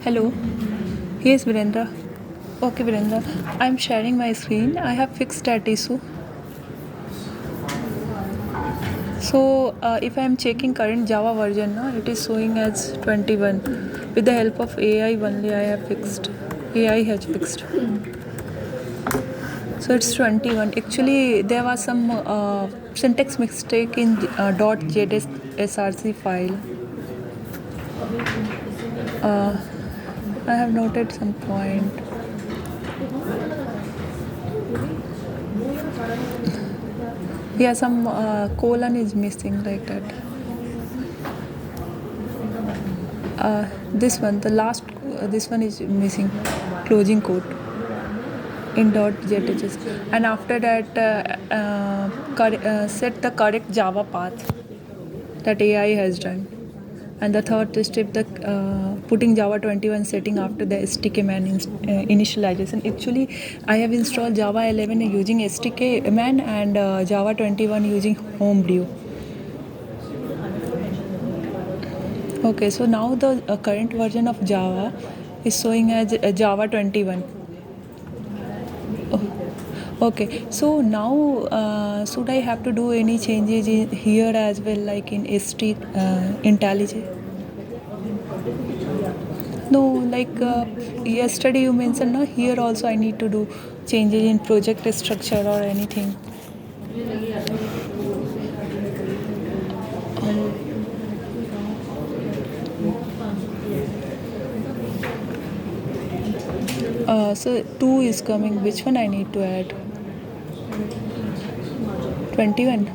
Hello, here's Virendra. Okay, Virendra, I'm sharing my screen. I have fixed that issue. So, if I'm checking current Java version, no, it is showing as 21. With the help of AI only, I have fixed. AI has fixed. So it's 21. Actually, there was some syntax mistake in .js file. I have noted some point. Yeah, some colon is missing like that. This one, the last, this one is missing. Closing quote in .js, and after that, set the correct Java path that AI has done. And the third step, the putting Java 21 setting after the SDK man initialization. Actually, I have installed Java 11 using SDK man and Java 21 using Homebrew. Okay, so now the current version of Java is showing as Java 21. Okay, so now should I have to do any changes here as well, like in IntelliJ? No, like yesterday you mentioned, no, here also I need to do changes in project structure or anything. So 2 is coming. Which one I need to add? 21.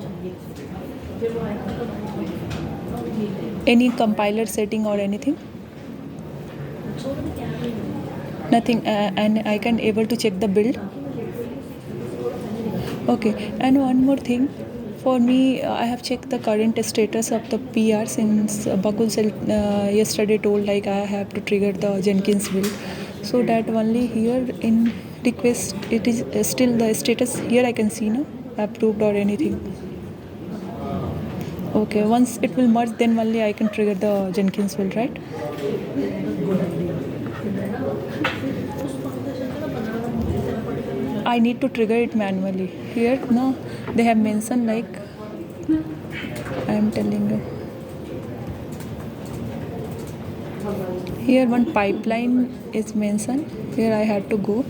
Any compiler setting or anything? Nothing. And I can able to check the build. Okay, and one more thing. For me, I have checked the current status of the PR since Bakul yesterday told like I have to trigger the Jenkins build. So that only here in request it is still the status here I can see, no, approved or anything. Okay, once it will merge, then only I can trigger the Jenkins build, right? I need to trigger it manually. Here, no, they have mentioned like I am telling you. Here one pipeline is mentioned. Here I had to go.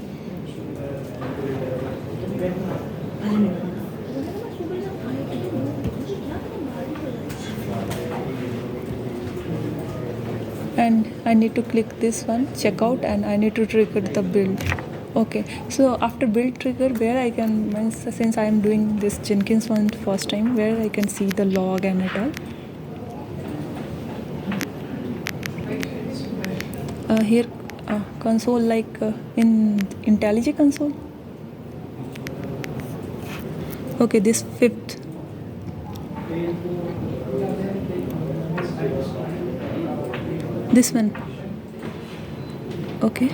And I need to click this one, checkout, and I need to trigger the build. Okay, so after build trigger, where I can, since I am doing this Jenkins one first time, where I can see the log and it all. Here, console like in IntelliJ console. Okay, this 5th. This one. Okay.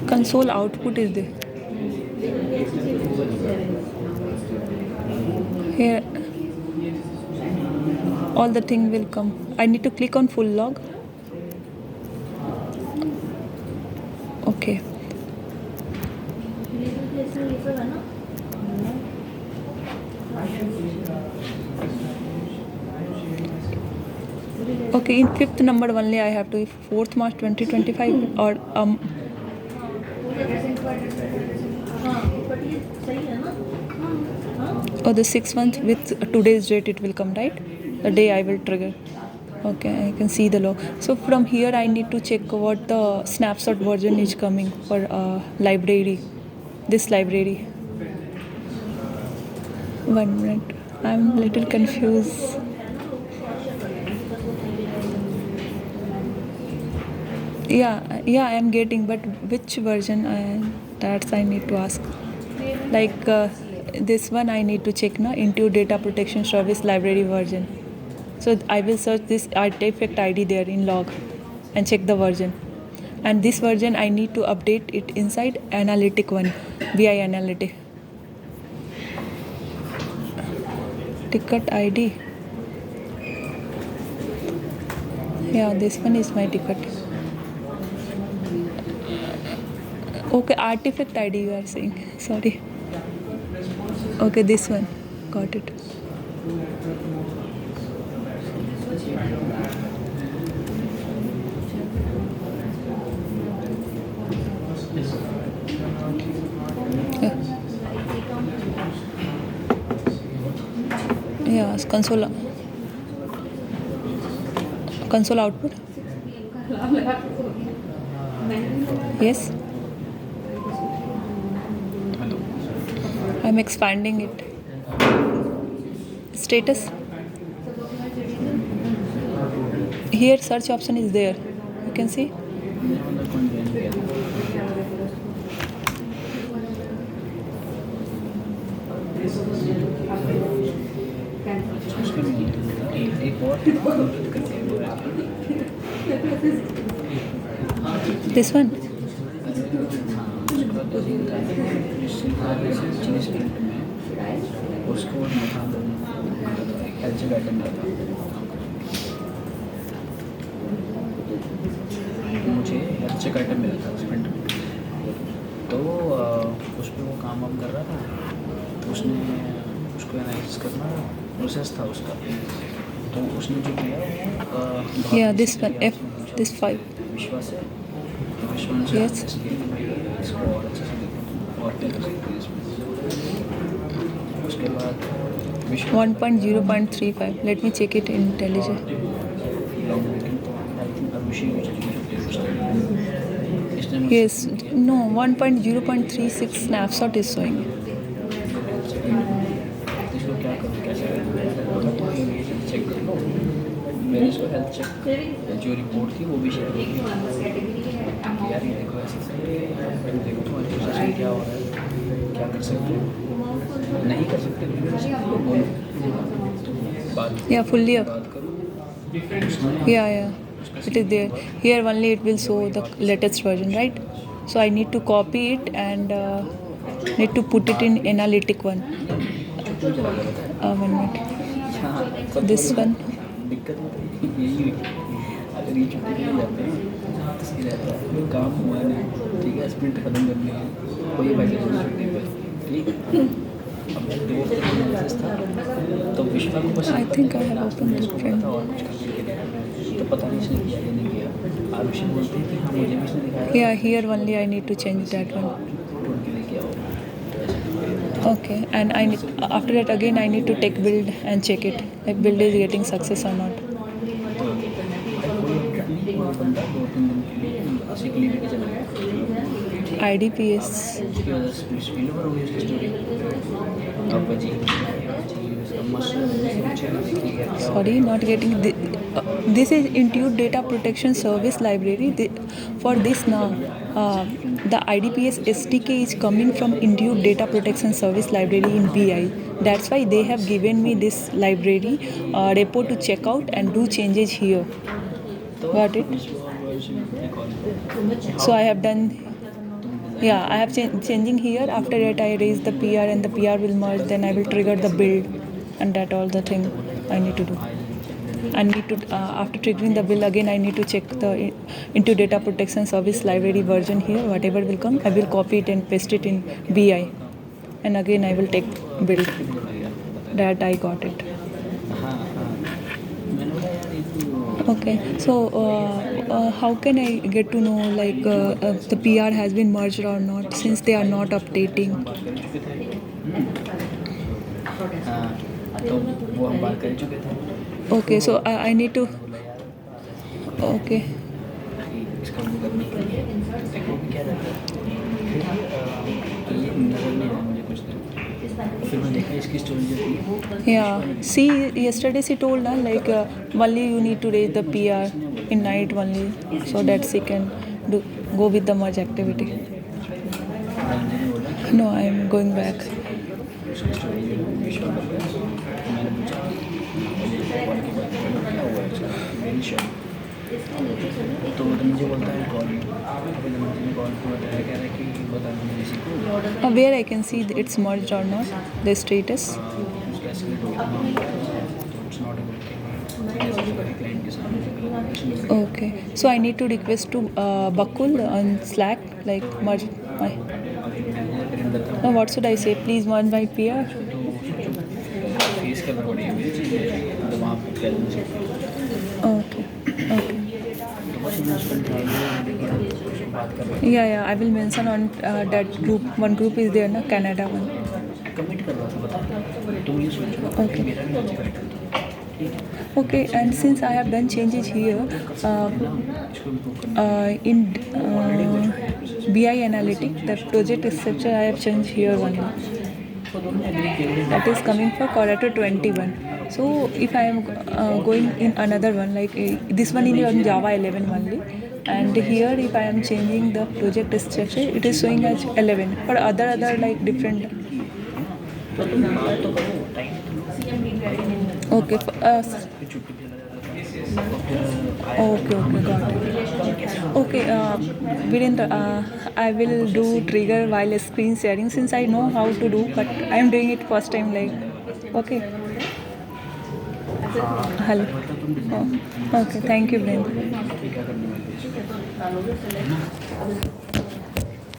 Console output is there. Here all the thing will come. I need to click on full log. Okay. Okay, in 5th number only I have to 4th March 2025 or or the 6th month with today's date it will come, right? The day I will trigger. Okay, I can see the log. So from here I need to check what the snapshot version is coming for library. This library. 1 minute. I'm little confused. Yeah, I am getting, but which version? That's I need to ask. Like this one I need to check na into data protection service library version. So I will search this artifact ID there in log and check the version. And this version I need to update it inside analytic one, BI analytic. Ticket ID. Yeah, this one is my ticket. Okay, artifact ID you are saying. Sorry. Okay, this one. Got it. Yeah, console output. Yes. I'm expanding it. Status. Here search option is there. You can see. This one. मुझे health check item मिला था उस print में, तो उस पर वो काम वाम कर रहा था, तो उसने उसको एनालिसिस करना प्रोसेस था उसका, तो उसने जो किया Yeah, this one. F. This 5. विश्वास है, विश्वास से Yes. इसको और अच्छे से देखो और क्या कर सकते हैं इसमें। उसके बाद 1.0.35. Let me check it in IntelliJ. Yes. No. 1.0.36 snapshot is showing. इसको क्या करूँ, कैसे चेक कर लो, मैंने इसको हेल्थ चेक जो रिपोर्ट थी वो भी शेयर की कि यार ये देखो ऐसे देखो तुम्हारे प्रोसेस क्या हो रहा है, क्या कर सकते हो, नहीं कर सकते तो बोलो, बात Yeah, fully up. बात करो। Yeah. It is there. Here only it will show the latest version, right? So I need to copy it and need to put it in analytic one. 1 minute. This one. दिक्कत यही हुई, अगर ये छुट्टी के लिए जाते हैं तो सही रहता है, काम हुआ नहीं, ठीक है, स्प्रिंट खत्म करनी है, कोई भाई छुट्टी पे, ठीक। अब जब 2 दिन था तो विश्वा को बस I think I have opened इसको different. पता और कुछ करने के लिए, तो पता नहीं इसने किया या नहीं किया। आरुषि बोलती है कि हाँ मुझे भी इसने दिखाया, Yeah, here only I need to change that one. ढूंढ के लेके आओ, तो ऐसे Okay, and I need, after that again I need to take build and check it if build is getting success or not. कोई बंदा 2-3 दिन के लिए ऐसे के लिए लेके चला गया, IDPS. उसकी वजह से स्पीड ओवर हो गई उसकी स्टोरी। अब जी Sorry, not getting this is Intune Data Protection Service Library. For this now, the IDPS SDK is coming from Intune Data Protection Service Library in BI. That's why they have given me this library repo to check out and do changes here. Got it? So I have done. Yeah, I have changing here. After that, I raise the PR and the PR will merge. Then I will trigger the build, and that all the thing I need to do. I need to after triggering the build again. I need to check the into data protection service library version here. Whatever will come, I will copy it and paste it in BI, and again I will take build. That I got it. Okay, so how can I get to know like the PR has been merged or not since they are not updating? तो वो हम बात कर चुके थे। Okay, so I need to. Okay. इसका वो करने के लिए देखो क्या रहता है, ये नजर नहीं आया मुझे कुछ दिन, फिर मैं देखा इसकी स्टोरी जो थी। Yeah. See, yesterday she told na like only you need to raise the PR in night only, so that she can go with the merge activity. No, I am going back. Switch हो गई वो भी short हो गया। तो मैंने पूछा call की बात क्या हुआ है मेरी शॉर्ट। तो मुझे बोलता है कॉल फिर मैंने कॉल को बताया कह रहा है कि बता दूँ किसी को Where I can see it's merged or not, the status. उसका एस्केलेट हो गया तो इट्स नॉट अ क्लाइंट के सामने Okay, so I need to request to Bakul on Slack, like merge my. Now what should I say? Please merge my peer. तो face करना पड़ेगा मुझे चीज़ें मतलब वहाँ पर प्रेजेंस Okay, okay. तो बस मैं उसको उसको बात कर रहा Yeah, I will mention on that group. One group is there, na Canada one. Commit कर रहा था बता तुम ये सोचो Okay. मेरा भी मुझे करेक्ट होता है ठीक है Okay, and since I have done changes here इसको इम्प्रूव करना in BI Analytic, the project structure I have changed here only. तो दोनों ने एग्री किया That is coming for quarter 21. So if I am going in another one, like this one is on Java 11 only, and here if I am changing the project structure, it is showing as 11. For other like different. तो तुम बात तो करो time तो Okay, फिर छुट्टी पे चला जाता था okay, got it. Okay, Virendra, I will do trigger while screen sharing since I know how to do, but I am doing it first time. Like, okay. Hello. Oh, okay, thank you, Virendra. क्या करने वाले